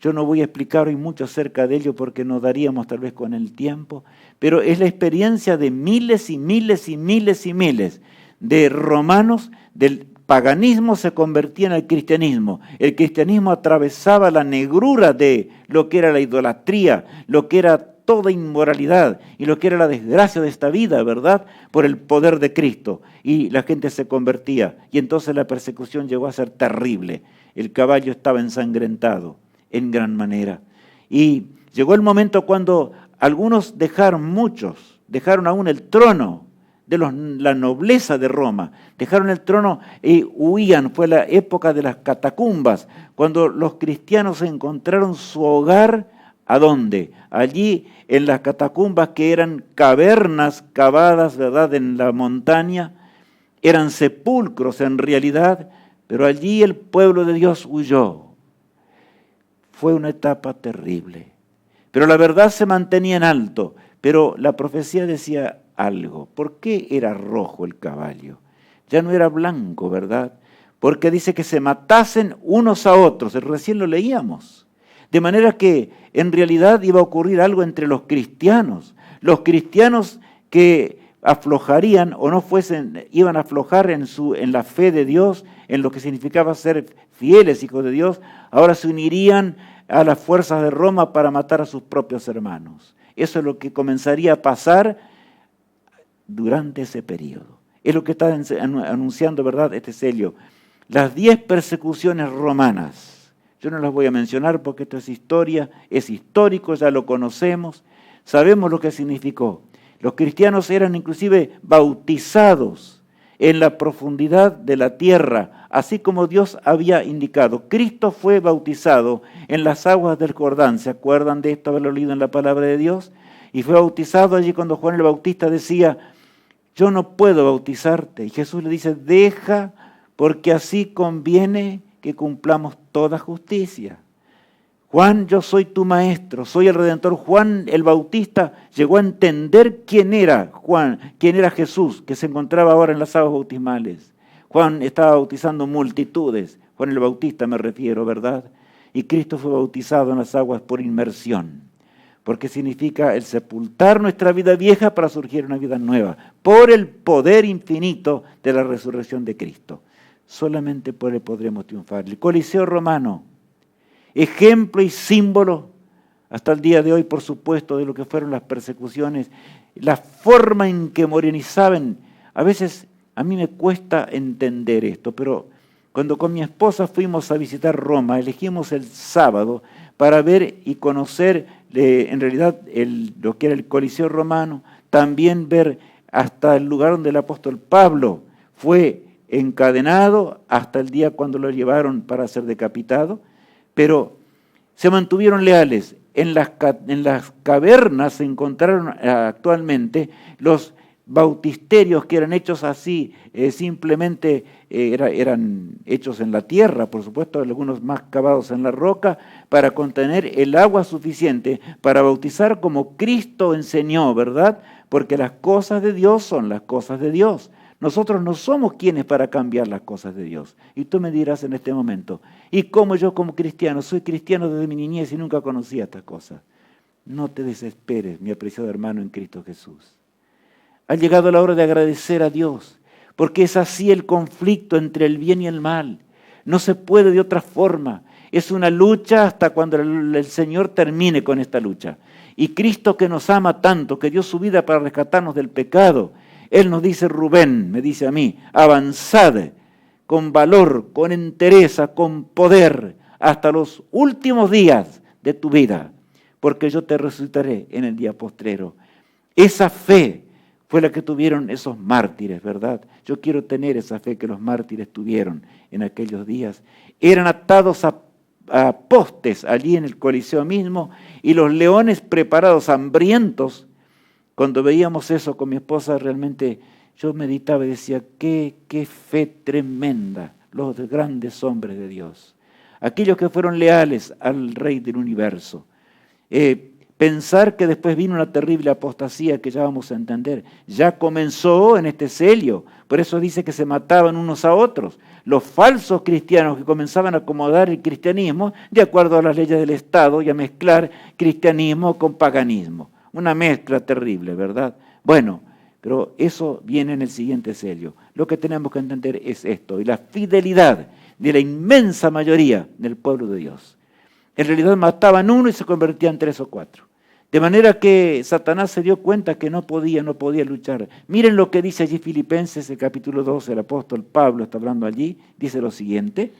Speaker 1: Yo no voy a explicar hoy mucho acerca de ello porque nos daríamos tal vez con el tiempo, pero es la experiencia de miles y miles y miles y miles de romanos. Del paganismo se convertía en el cristianismo. El cristianismo atravesaba la negrura de lo que era la idolatría, lo que era toda inmoralidad y lo que era la desgracia de esta vida, ¿verdad? Por el poder de Cristo. Y la gente se convertía. Y entonces la persecución llegó a ser terrible. El caballo estaba ensangrentado en gran manera. Y llegó el momento cuando algunos muchos dejaron aún el trono de la nobleza de Roma, dejaron el trono y huían. Fue la época de las catacumbas, cuando los cristianos encontraron su hogar. ¿A dónde? Allí en las catacumbas, que eran cavernas cavadas, ¿verdad?, en la montaña, eran sepulcros en realidad, pero allí el pueblo de Dios huyó. Fue una etapa terrible, pero la verdad se mantenía en alto, pero la profecía decía algo. ¿Por qué era rojo el caballo? Ya no era blanco, ¿verdad? porque dice que se matasen unos a otros, recién lo leíamos. De manera que en realidad iba a ocurrir algo entre los cristianos que aflojarían o no fuesen, iban a aflojar en la fe de Dios, en lo que significaba ser fieles hijos de Dios, ahora se unirían a las fuerzas de Roma para matar a sus propios hermanos. Eso es lo que comenzaría a pasar durante ese periodo. Es lo que está anunciando, ¿verdad?, este sello. Las 10 persecuciones romanas. Yo no las voy a mencionar porque esto es historia, es histórico, ya lo conocemos, sabemos lo que significó. Los cristianos eran inclusive bautizados en la profundidad de la tierra, así como Dios había indicado. Cristo fue bautizado en las aguas del Jordán. ¿Se acuerdan de esto, haberlo leído en la palabra de Dios? Y fue bautizado allí cuando Juan el Bautista decía, yo no puedo bautizarte. Y Jesús le dice, deja, porque así conviene que cumplamos toda justicia. Juan, yo soy tu maestro, soy el Redentor. Juan el Bautista llegó a entender quién era Juan, quién era Jesús, que se encontraba ahora en las aguas bautismales. Juan estaba bautizando multitudes, Juan el Bautista me refiero, ¿verdad? Y Cristo fue bautizado en las aguas por inmersión, porque significa el sepultar nuestra vida vieja para surgir una vida nueva, por el poder infinito de la resurrección de Cristo. Solamente por él podremos triunfar. El Coliseo romano, ejemplo y símbolo hasta el día de hoy, por supuesto, de lo que fueron las persecuciones, la forma en que morenizaban. A veces a mí me cuesta entender esto, pero cuando con mi esposa fuimos a visitar Roma, elegimos el sábado para ver y conocer en realidad lo que era el Coliseo romano, también ver hasta el lugar donde el apóstol Pablo fue encadenado hasta el día cuando lo llevaron para ser decapitado, pero se mantuvieron leales. En las cavernas se encontraron actualmente los bautisterios que eran hechos así, simplemente eran hechos en la tierra, por supuesto, algunos más cavados en la roca, para contener el agua suficiente para bautizar como Cristo enseñó, ¿verdad? Porque las cosas de Dios son las cosas de Dios. Nosotros no somos quienes para cambiar las cosas de Dios. Y tú me dirás en este momento, ¿y cómo yo como cristiano? Soy cristiano desde mi niñez y nunca conocía estas cosas. No te desesperes, mi apreciado hermano en Cristo Jesús. Ha llegado la hora de agradecer a Dios, porque es así el conflicto entre el bien y el mal. No se puede de otra forma. Es una lucha hasta cuando el Señor termine con esta lucha. Y Cristo, que nos ama tanto, que dio su vida para rescatarnos del pecado, Él nos dice, Rubén, me dice a mí, avanzad con valor, con entereza, con poder, hasta los últimos días de tu vida, porque yo te resucitaré en el día postrero. Esa fe fue la que tuvieron esos mártires, ¿verdad? Yo quiero tener esa fe que los mártires tuvieron en aquellos días. Eran atados a postes allí en el Coliseo mismo, y los leones preparados, hambrientos. Cuando veíamos eso con mi esposa, realmente yo meditaba y decía, qué fe tremenda, los grandes hombres de Dios. Aquellos que fueron leales al Rey del universo. Pensar que después vino una terrible apostasía que ya vamos a entender. Ya comenzó en este sello. Por eso dice que se mataban unos a otros. Los falsos cristianos que comenzaban a acomodar el cristianismo de acuerdo a las leyes del Estado y a mezclar cristianismo con paganismo. Una mezcla terrible, ¿verdad? Bueno, pero eso viene en el siguiente sello. Lo que tenemos que entender es esto, y la fidelidad de la inmensa mayoría del pueblo de Dios. En realidad mataban uno y se convertían 3 o 4. De manera que Satanás se dio cuenta que no podía luchar. Miren lo que dice allí Filipenses, el capítulo 12, el apóstol Pablo está hablando allí, dice lo siguiente.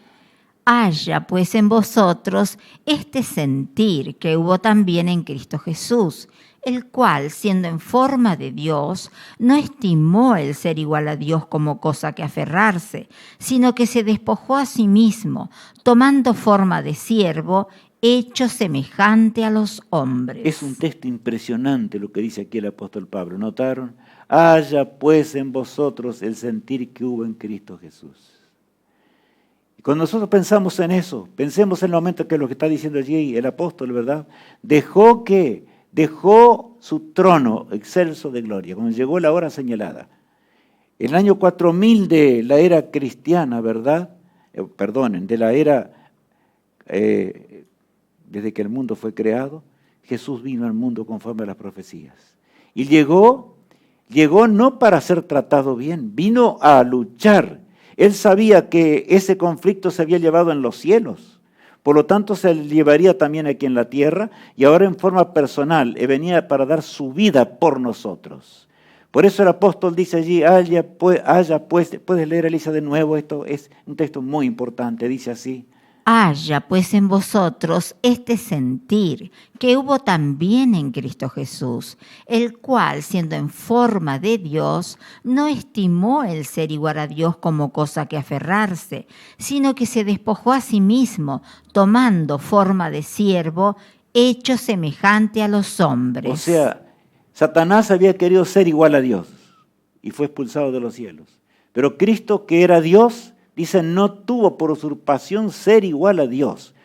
Speaker 2: Haya pues en vosotros este sentir que hubo también en Cristo Jesús, el cual, siendo en forma de Dios, no estimó el ser igual a Dios como cosa que aferrarse, sino que se despojó a sí mismo, tomando forma de siervo, hecho semejante a los hombres.
Speaker 1: Es un texto impresionante lo que dice aquí el apóstol Pablo. ¿Notaron? Haya pues en vosotros el sentir que hubo en Cristo Jesús. Y cuando nosotros pensamos en eso, pensemos en el momento que lo que está diciendo allí el apóstol, ¿verdad? Dejó su trono excelso de gloria, cuando llegó la hora señalada. En el año 4000 de la era cristiana, ¿verdad? de la era, desde que el mundo fue creado, Jesús vino al mundo conforme a las profecías. Y llegó no para ser tratado bien, vino a luchar. Él sabía que ese conflicto se había llevado en los cielos, por lo tanto se llevaría también aquí en la tierra, y ahora en forma personal, venía para dar su vida por nosotros. Por eso el apóstol dice allí, puedes leer, Elisa, de nuevo, esto es un texto muy importante, dice así.
Speaker 2: Haya pues en vosotros este sentir que hubo también en Cristo Jesús, el cual, siendo en forma de Dios, no estimó el ser igual a Dios como cosa que aferrarse, sino que se despojó a sí mismo, tomando forma de siervo, hecho semejante a los hombres.
Speaker 1: O sea, Satanás había querido ser igual a Dios y fue expulsado de los cielos. Pero Cristo, que era Dios, dice, no tuvo por usurpación ser igual a Dios.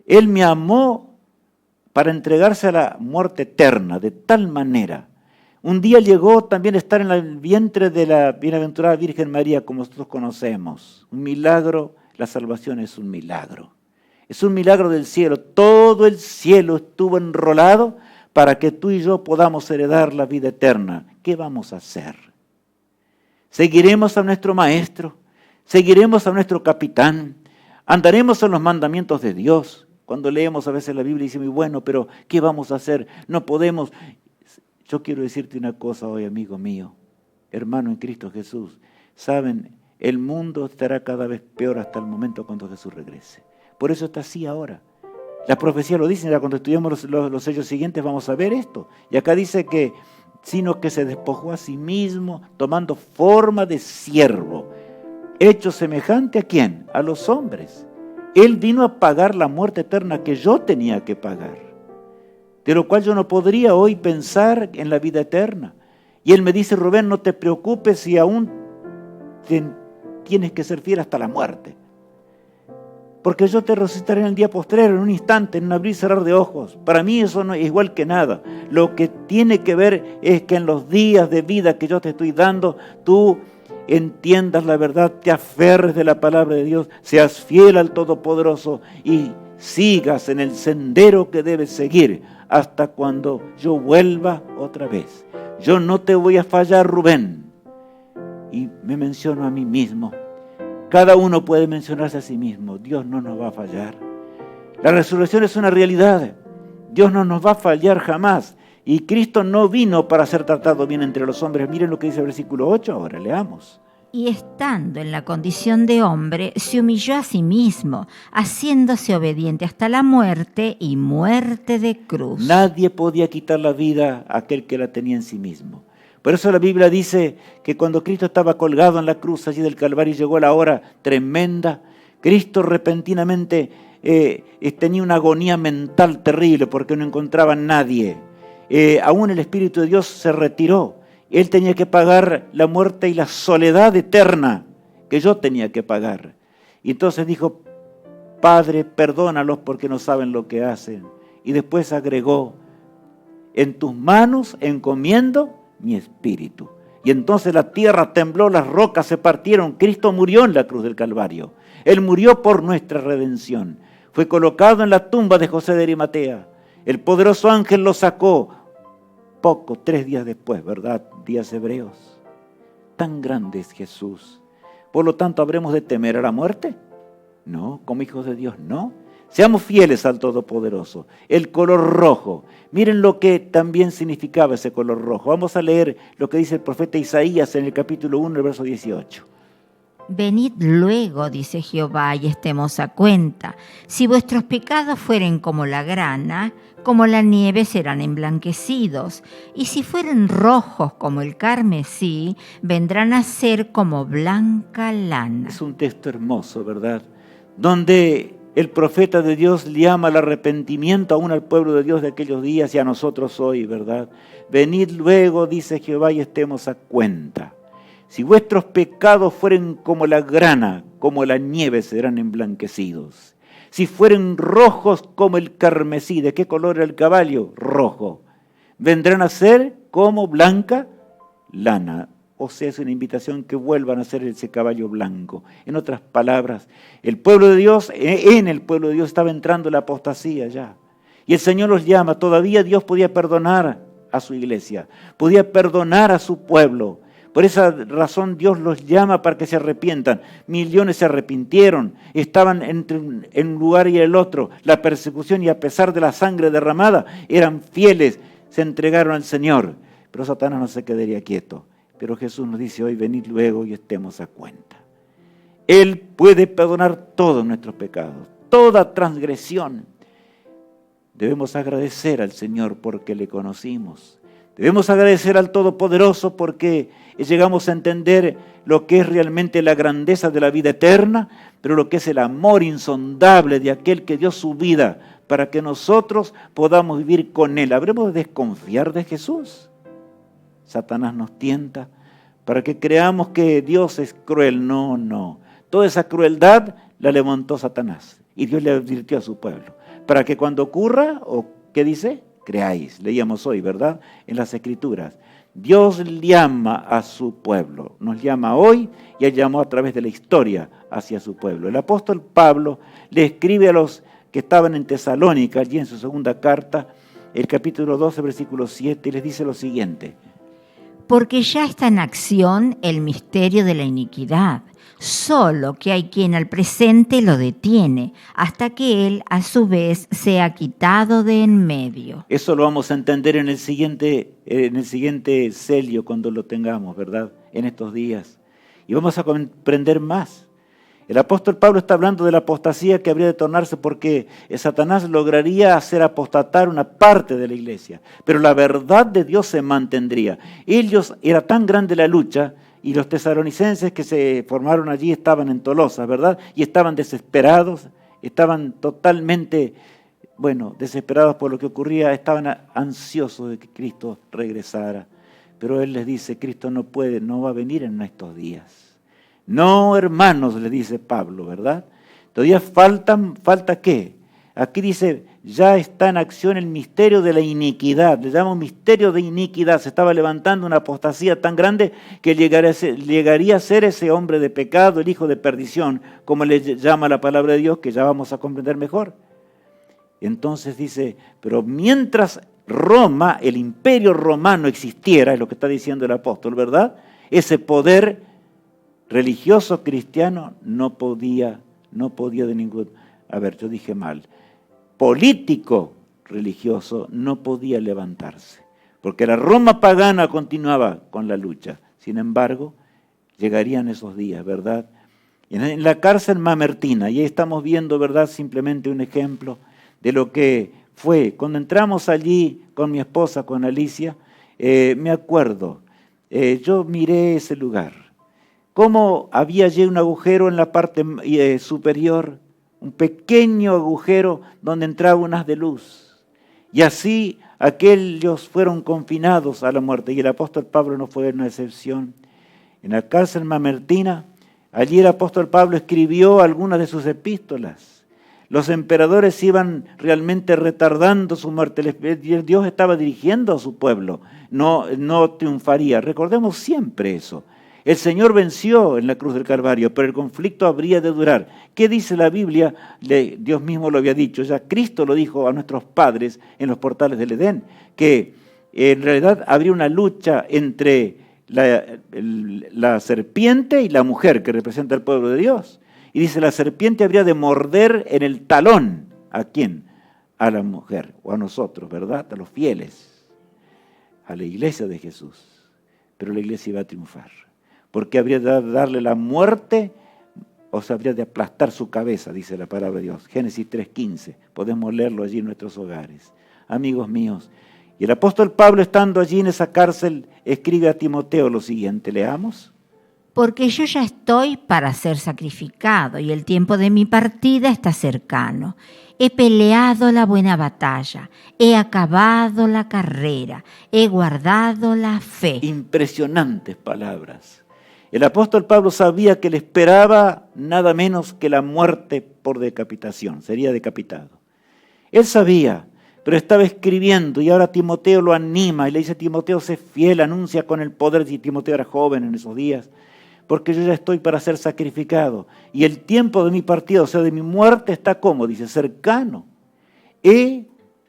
Speaker 1: Él me amó para entregarse a la muerte eterna, de tal manera. Un día llegó también a estar en el vientre de la bienaventurada Virgen María, como nosotros conocemos. Un milagro, la salvación es un milagro. Es un milagro del cielo. Todo el cielo estuvo enrolado para que tú y yo podamos heredar la vida eterna. ¿Qué vamos a hacer? ¿Seguiremos a nuestro Maestro? ¿Seguiremos a nuestro capitán? ¿Andaremos en los mandamientos de Dios? Cuando leemos a veces la Biblia dice, muy bueno, pero ¿qué vamos a hacer? No podemos. Yo quiero decirte una cosa hoy, amigo mío, hermano en Cristo Jesús. Saben, el mundo estará cada vez peor hasta el momento cuando Jesús regrese. Por eso está así ahora. Las profecías lo dicen, ya cuando estudiamos los sellos siguientes vamos a ver esto. Y acá dice que, sino que se despojó a sí mismo, tomando forma de siervo. Hecho semejante ¿a quién? A los hombres. Él vino a pagar la muerte eterna que yo tenía que pagar, de lo cual yo no podría hoy pensar en la vida eterna. Y él me dice, Rubén, no te preocupes si aún tienes que ser fiel hasta la muerte, porque yo te resucitaré en el día postrero, en un instante, en un abrir y cerrar de ojos. Para mí eso no es igual que nada. Lo que tiene que ver es que en los días de vida que yo te estoy dando, tú entiendas la verdad, te aferres de la palabra de Dios, seas fiel al Todopoderoso y sigas en el sendero que debes seguir hasta cuando yo vuelva otra vez. Yo no te voy a fallar, Rubén. Y me menciono a mí mismo. Cada uno puede mencionarse a sí mismo. Dios no nos va a fallar. La resurrección es una realidad. Dios no nos va a fallar jamás. Y Cristo no vino para ser tratado bien entre los hombres. Miren lo que dice el versículo 8, ahora leamos.
Speaker 2: Y estando en la condición de hombre, se humilló a sí mismo, haciéndose obediente hasta la muerte y muerte de cruz.
Speaker 1: Nadie podía quitar la vida a aquel que la tenía en sí mismo. Por eso la Biblia dice que cuando Cristo estaba colgado en la cruz allí del Calvario, llegó la hora tremenda. Cristo repentinamente tenía una agonía mental terrible porque no encontraba a nadie. Aún el Espíritu de Dios se retiró. Él tenía que pagar la muerte y la soledad eterna que yo tenía que pagar. Y entonces dijo, Padre, perdónalos porque no saben lo que hacen. Y después agregó, en tus manos encomiendo mi espíritu. Y entonces la tierra tembló, las rocas se partieron. Cristo murió en la cruz del Calvario. Él murió por nuestra redención. Fue colocado en la tumba de José de Arimatea. El poderoso ángel lo sacó 3 días después, ¿verdad? Días hebreos. Tan grande es Jesús. Por lo tanto, ¿habremos de temer a la muerte? No, como hijos de Dios, no. Seamos fieles al Todopoderoso. El color rojo. Miren lo que también significaba ese color rojo. Vamos a leer lo que dice el profeta Isaías en el capítulo 1, el verso 18.
Speaker 2: Venid luego, dice Jehová, y estemos a cuenta. Si vuestros pecados fueren como la grana, como la nieve serán emblanquecidos. Y si fueren rojos como el carmesí, vendrán a ser como blanca lana.
Speaker 1: Es un texto hermoso, ¿verdad? Donde el profeta de Dios le llama al arrepentimiento aún al pueblo de Dios de aquellos días y a nosotros hoy, ¿verdad? Venid luego, dice Jehová, y estemos a cuenta. Si vuestros pecados fueren como la grana, como la nieve serán emblanquecidos. Si fueren rojos como el carmesí, ¿de qué color era el caballo? Rojo. Vendrán a ser como blanca lana. o sea, es una invitación que vuelvan a ser ese caballo blanco. En otras palabras, el pueblo de Dios, en el pueblo de Dios estaba entrando la apostasía ya. Y el Señor los llama, todavía Dios podía perdonar a su iglesia, podía perdonar a su pueblo. Por esa razón Dios los llama para que se arrepientan. Millones se arrepintieron, estaban entre un lugar y el otro, la persecución, y a pesar de la sangre derramada, eran fieles, se entregaron al Señor. Pero Satanás no se quedaría quieto. Pero Jesús nos dice hoy, venid luego y estemos a cuenta. Él puede perdonar todos nuestros pecados, toda transgresión. Debemos agradecer al Señor porque le conocimos. Debemos agradecer al Todopoderoso porque llegamos a entender lo que es realmente la grandeza de la vida eterna, pero lo que es el amor insondable de aquel que dio su vida para que nosotros podamos vivir con Él. ¿Habremos de desconfiar de Jesús? Satanás nos tienta para que creamos que Dios es cruel. No, no. Toda esa crueldad la levantó Satanás y Dios le advirtió a su pueblo. Para que cuando ocurra, ¿o qué dice? Creáis. Leíamos hoy, ¿verdad? En las Escrituras. Dios llama a su pueblo. Nos llama hoy y Él llamó a través de la historia hacia su pueblo. El apóstol Pablo le escribe a los que estaban en Tesalónica, allí en su segunda carta, el capítulo 12, versículo 7, y les dice lo siguiente.
Speaker 2: Porque ya está en acción el misterio de la iniquidad, solo que hay quien al presente lo detiene, hasta que él a su vez sea quitado de en medio.
Speaker 1: Eso lo vamos a entender en el siguiente celio cuando lo tengamos, ¿verdad? En estos días. Y vamos a comprender más. El apóstol Pablo está hablando de la apostasía que habría de tornarse porque Satanás lograría hacer apostatar una parte de la iglesia, pero la verdad de Dios se mantendría. Era tan grande la lucha, y los tesalonicenses que se formaron allí estaban en Tolosa, ¿verdad? Y estaban desesperados, estaban totalmente, desesperados por lo que ocurría, estaban ansiosos de que Cristo regresara. Pero Él les dice, Cristo no va a venir en estos días. No, hermanos, le dice Pablo, ¿verdad? Todavía falta ¿qué? Aquí dice, ya está en acción el misterio de la iniquidad, le llama un misterio de iniquidad, se estaba levantando una apostasía tan grande que llegaría a ser ese hombre de pecado, el hijo de perdición, como le llama la palabra de Dios, que ya vamos a comprender mejor. Entonces dice, pero mientras Roma, el imperio romano existiera, es lo que está diciendo el apóstol, ¿verdad? Ese poder religioso cristiano no podía de ningún, yo dije mal, político religioso no podía levantarse, porque la Roma pagana continuaba con la lucha. Sin embargo, llegarían esos días, ¿verdad? En la cárcel mamertina, y ahí estamos viendo, ¿verdad?, simplemente un ejemplo de lo que fue. Cuando entramos allí con mi esposa, con Alicia, me acuerdo, yo miré ese lugar. Cómo había allí un agujero en la parte superior, un pequeño agujero donde entraba un haz de luz. Y así aquellos fueron confinados a la muerte. Y el apóstol Pablo no fue una excepción. En la cárcel mamertina, allí el apóstol Pablo escribió algunas de sus epístolas. Los emperadores iban realmente retardando su muerte. Dios estaba dirigiendo a su pueblo. No triunfaría. Recordemos siempre eso. El Señor venció en la cruz del Calvario, pero el conflicto habría de durar. ¿Qué dice la Biblia? Dios mismo lo había dicho, ya Cristo lo dijo a nuestros padres en los portales del Edén, que en realidad habría una lucha entre la serpiente y la mujer que representa al pueblo de Dios. Y dice, la serpiente habría de morder en el talón. ¿A quién? A la mujer o a nosotros, ¿verdad? A los fieles, a la iglesia de Jesús. Pero la iglesia iba a triunfar. Porque habría de darle la muerte, o sea, habría de aplastar su cabeza, dice la palabra de Dios. Génesis 3:15, podemos leerlo allí en nuestros hogares. Amigos míos, y el apóstol Pablo, estando allí en esa cárcel, escribe a Timoteo lo siguiente, leamos.
Speaker 2: Porque yo ya estoy para ser sacrificado, y el tiempo de mi partida está cercano. He peleado la buena batalla, he acabado la carrera, he guardado la fe.
Speaker 1: Impresionantes palabras. El apóstol Pablo sabía que le esperaba nada menos que la muerte por decapitación, sería decapitado. Él sabía, pero estaba escribiendo y ahora Timoteo lo anima y le dice: Timoteo, sé fiel, anuncia con el poder. Y Timoteo era joven en esos días, porque yo ya estoy para ser sacrificado y el tiempo de mi partida, o sea, de mi muerte, está, como dice, cercano.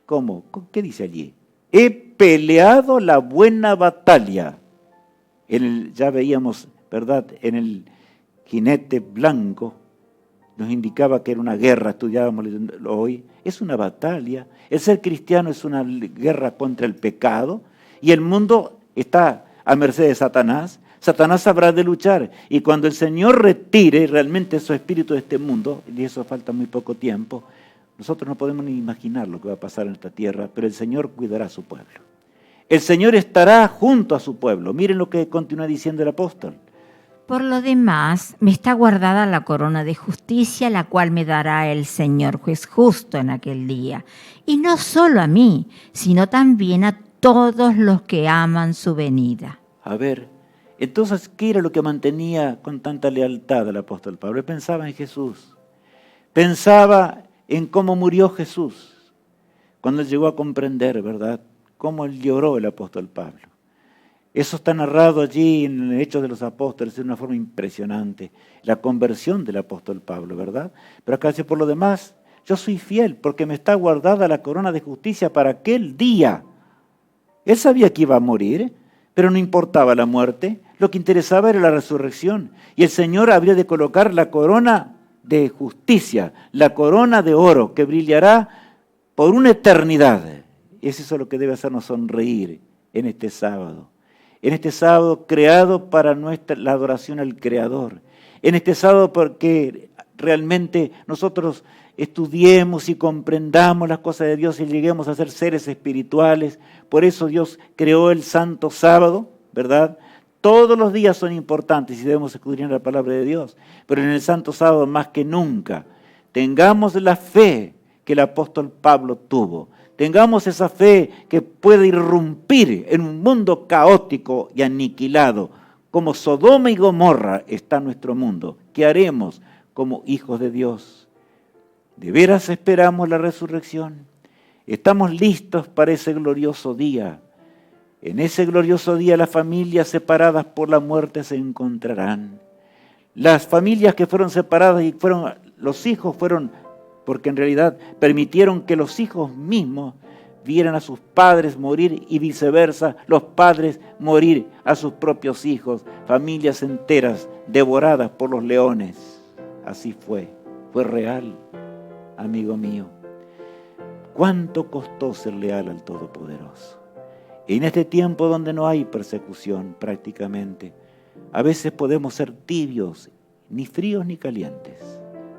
Speaker 1: ¿Cómo? ¿Qué dice allí? He peleado la buena batalla. Ya veíamos, ¿verdad? En el jinete blanco nos indicaba que era una guerra, estudiábamos hoy. Es una batalla. El ser cristiano es una guerra contra el pecado y el mundo está a merced de Satanás. Satanás habrá de luchar y cuando el Señor retire realmente su espíritu de este mundo, y eso falta muy poco tiempo, nosotros no podemos ni imaginar lo que va a pasar en esta tierra, pero el Señor cuidará a su pueblo. El Señor estará junto a su pueblo. Miren lo que continúa diciendo el apóstol.
Speaker 2: Por lo demás, me está guardada la corona de justicia, la cual me dará el Señor juez justo en aquel día. Y no solo a mí, sino también a todos los que aman su venida.
Speaker 1: A ver, entonces, ¿qué era lo que mantenía con tanta lealtad al apóstol Pablo? Él pensaba en Jesús. Pensaba en cómo murió Jesús. Cuando él llegó a comprender, ¿verdad?, cómo él lloró el apóstol Pablo. Eso está narrado allí en el Hechos de los Apóstoles de una forma impresionante. La conversión del apóstol Pablo, ¿verdad? Pero acá dice: por lo demás, yo soy fiel porque me está guardada la corona de justicia para aquel día. Él sabía que iba a morir, pero no importaba la muerte. Lo que interesaba era la resurrección. Y el Señor habría de colocar la corona de justicia, la corona de oro que brillará por una eternidad. Es eso lo que debe hacernos sonreír en este sábado. En este sábado creado para la adoración al Creador. En este sábado porque realmente nosotros estudiemos y comprendamos las cosas de Dios y lleguemos a ser seres espirituales. Por eso Dios creó el santo sábado, ¿verdad? Todos los días son importantes y debemos escudriñar la palabra de Dios. Pero en el santo sábado más que nunca, tengamos la fe que el apóstol Pablo tuvo. Tengamos esa fe que puede irrumpir en un mundo caótico y aniquilado. Como Sodoma y Gomorra está nuestro mundo. ¿Qué haremos como hijos de Dios? ¿De veras esperamos la resurrección? ¿Estamos listos para ese glorioso día? En ese glorioso día las familias separadas por la muerte se encontrarán. Las familias que fueron separadas y los hijos fueron, porque en realidad permitieron que los hijos mismos vieran a sus padres morir y viceversa, los padres morir a sus propios hijos, familias enteras devoradas por los leones. Así fue real, amigo mío. ¿Cuánto costó ser leal al Todopoderoso? En este tiempo donde no hay persecución prácticamente, a veces podemos ser tibios, ni fríos ni calientes,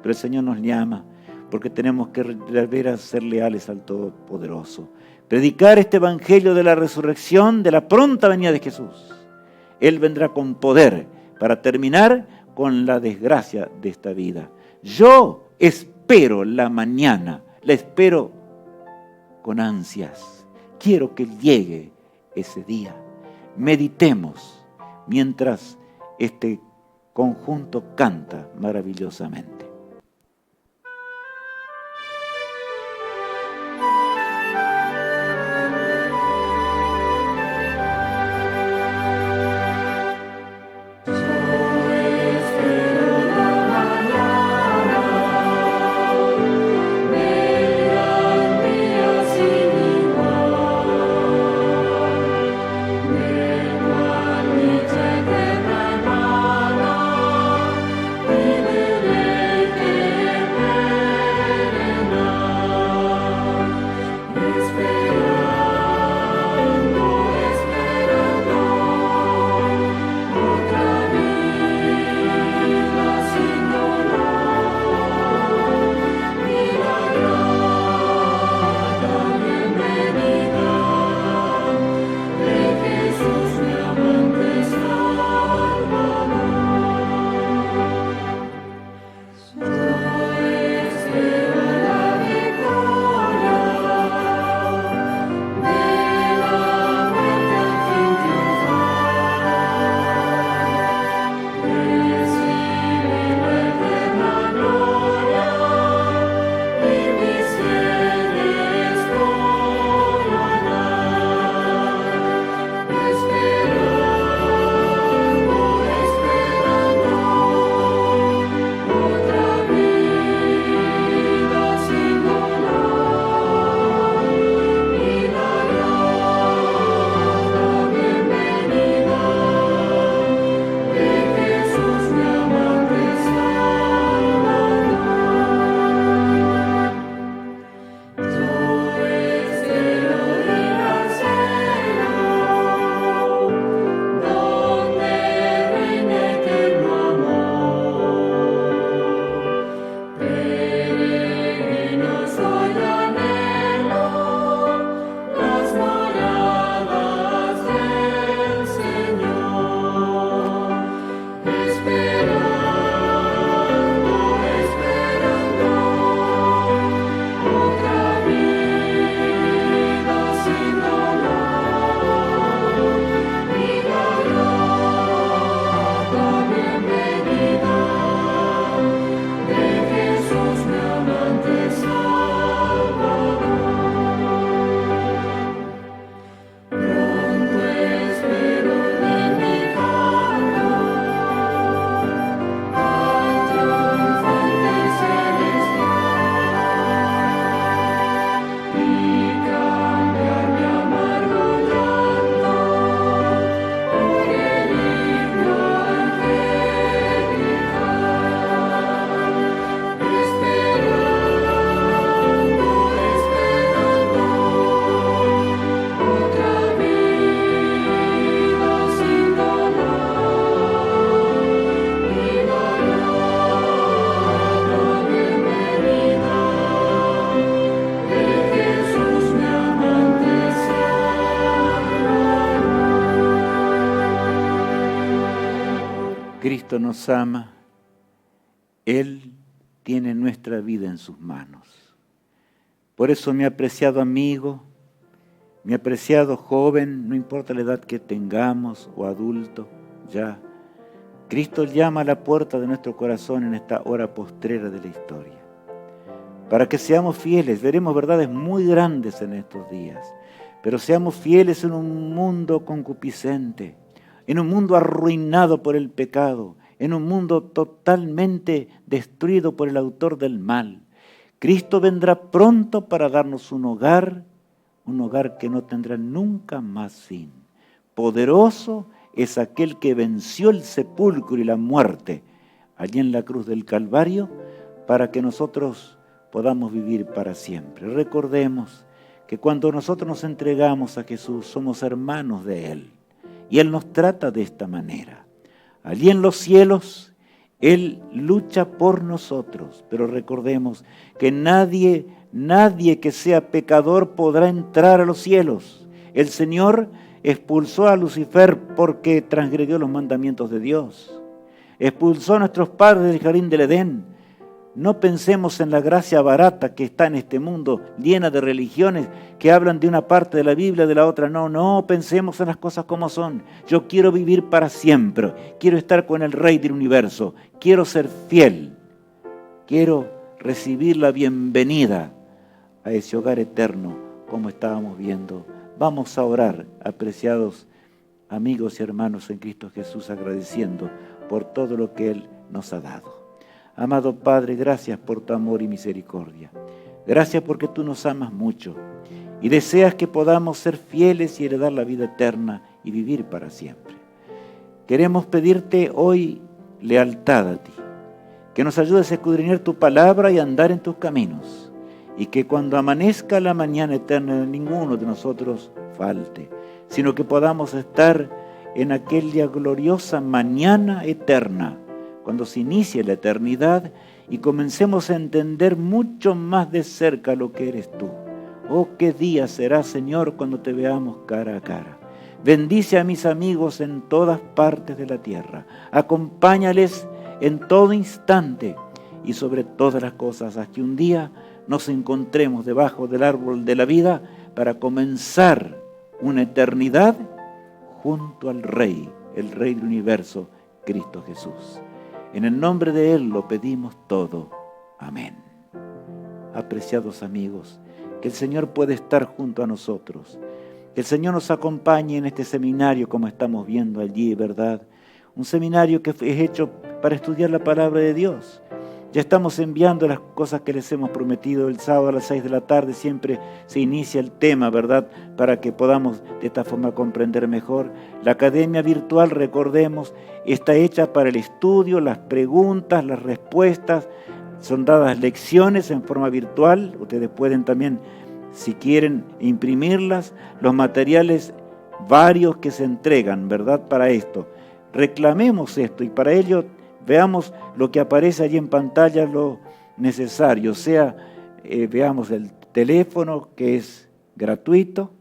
Speaker 1: pero el Señor nos llama porque tenemos que volver a ser leales al Todopoderoso. Predicar este evangelio de la resurrección, de la pronta venida de Jesús. Él vendrá con poder para terminar con la desgracia de esta vida. Yo espero la mañana, la espero con ansias. Quiero que llegue ese día. Meditemos mientras este conjunto canta maravillosamente. Cristo nos ama, Él tiene nuestra vida en sus manos. Por eso, mi apreciado amigo, mi apreciado joven, no importa la edad que tengamos o adulto, ya, Cristo llama a la puerta de nuestro corazón en esta hora postrera de la historia. Para que seamos fieles, veremos verdades muy grandes en estos días, pero seamos fieles en un mundo concupiscente, en un mundo arruinado por el pecado, en un mundo totalmente destruido por el autor del mal. Cristo vendrá pronto para darnos un hogar que no tendrá nunca más fin. Poderoso es aquel que venció el sepulcro y la muerte allí en la cruz del Calvario para que nosotros podamos vivir para siempre. Recordemos que cuando nosotros nos entregamos a Jesús somos hermanos de Él y Él nos trata de esta manera. Allí en los cielos Él lucha por nosotros, pero recordemos que nadie que sea pecador podrá entrar a los cielos. El Señor expulsó a Lucifer porque transgredió los mandamientos de Dios. Expulsó a nuestros padres del jardín del Edén. No pensemos en la gracia barata que está en este mundo, llena de religiones que hablan de una parte de la Biblia, de la otra no. No, pensemos en las cosas como son. Yo quiero vivir para siempre. Quiero estar con el Rey del universo. Quiero ser fiel. Quiero recibir la bienvenida a ese hogar eterno, como estábamos viendo. Vamos a orar, apreciados amigos y hermanos en Cristo Jesús, agradeciendo por todo lo que Él nos ha dado. Amado Padre, gracias por tu amor y misericordia. Gracias porque tú nos amas mucho y deseas que podamos ser fieles y heredar la vida eterna y vivir para siempre. Queremos pedirte hoy lealtad a ti, que nos ayudes a escudriñar tu palabra y a andar en tus caminos, y que cuando amanezca la mañana eterna ninguno de nosotros falte, sino que podamos estar en aquella gloriosa mañana eterna, cuando se inicie la eternidad y comencemos a entender mucho más de cerca lo que eres tú. Oh, qué día será, Señor, cuando te veamos cara a cara. Bendice a mis amigos en todas partes de la tierra. Acompáñales en todo instante y sobre todas las cosas, hasta que un día nos encontremos debajo del árbol de la vida para comenzar una eternidad junto al Rey, el Rey del universo, Cristo Jesús. En el nombre de Él lo pedimos todo. Amén. Apreciados amigos, que el Señor pueda estar junto a nosotros. Que el Señor nos acompañe en este seminario como estamos viendo allí, ¿verdad? Un seminario que es hecho para estudiar la palabra de Dios. Ya estamos enviando las cosas que les hemos prometido. El sábado a las 6 de la tarde siempre se inicia el tema, ¿verdad? Para que podamos de esta forma comprender mejor. La academia virtual, recordemos, está hecha para el estudio, las preguntas, las respuestas. Son dadas lecciones en forma virtual. Ustedes pueden también, si quieren, imprimirlas. Los materiales varios que se entregan, ¿verdad? Para esto. Reclamemos esto y para ello veamos lo que aparece allí en pantalla, lo necesario. Veamos el teléfono que es gratuito,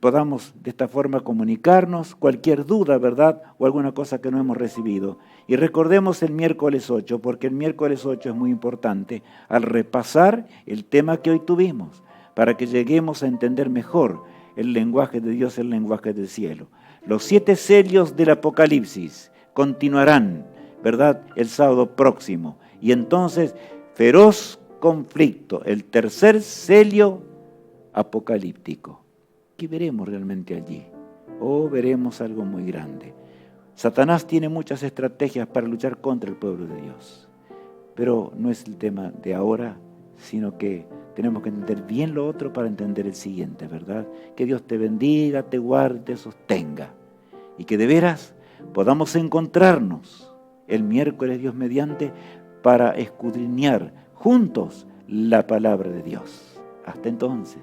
Speaker 1: podamos de esta forma comunicarnos, cualquier duda, ¿verdad? O alguna cosa que no hemos recibido. Y recordemos el miércoles 8, porque el miércoles 8 es muy importante al repasar el tema que hoy tuvimos, para que lleguemos a entender mejor el lenguaje de Dios, el lenguaje del cielo. Los 7 sellos del Apocalipsis continuarán, ¿verdad?, el sábado próximo. Y entonces, feroz conflicto, el tercer sello apocalíptico. ¿Qué veremos realmente allí? Veremos algo muy grande. Satanás tiene muchas estrategias para luchar contra el pueblo de Dios. Pero no es el tema de ahora, sino que tenemos que entender bien lo otro para entender el siguiente, ¿verdad? Que Dios te bendiga, te guarde, te sostenga. Y que de veras podamos encontrarnos el miércoles, Dios mediante, para escudriñar juntos la palabra de Dios. Hasta entonces.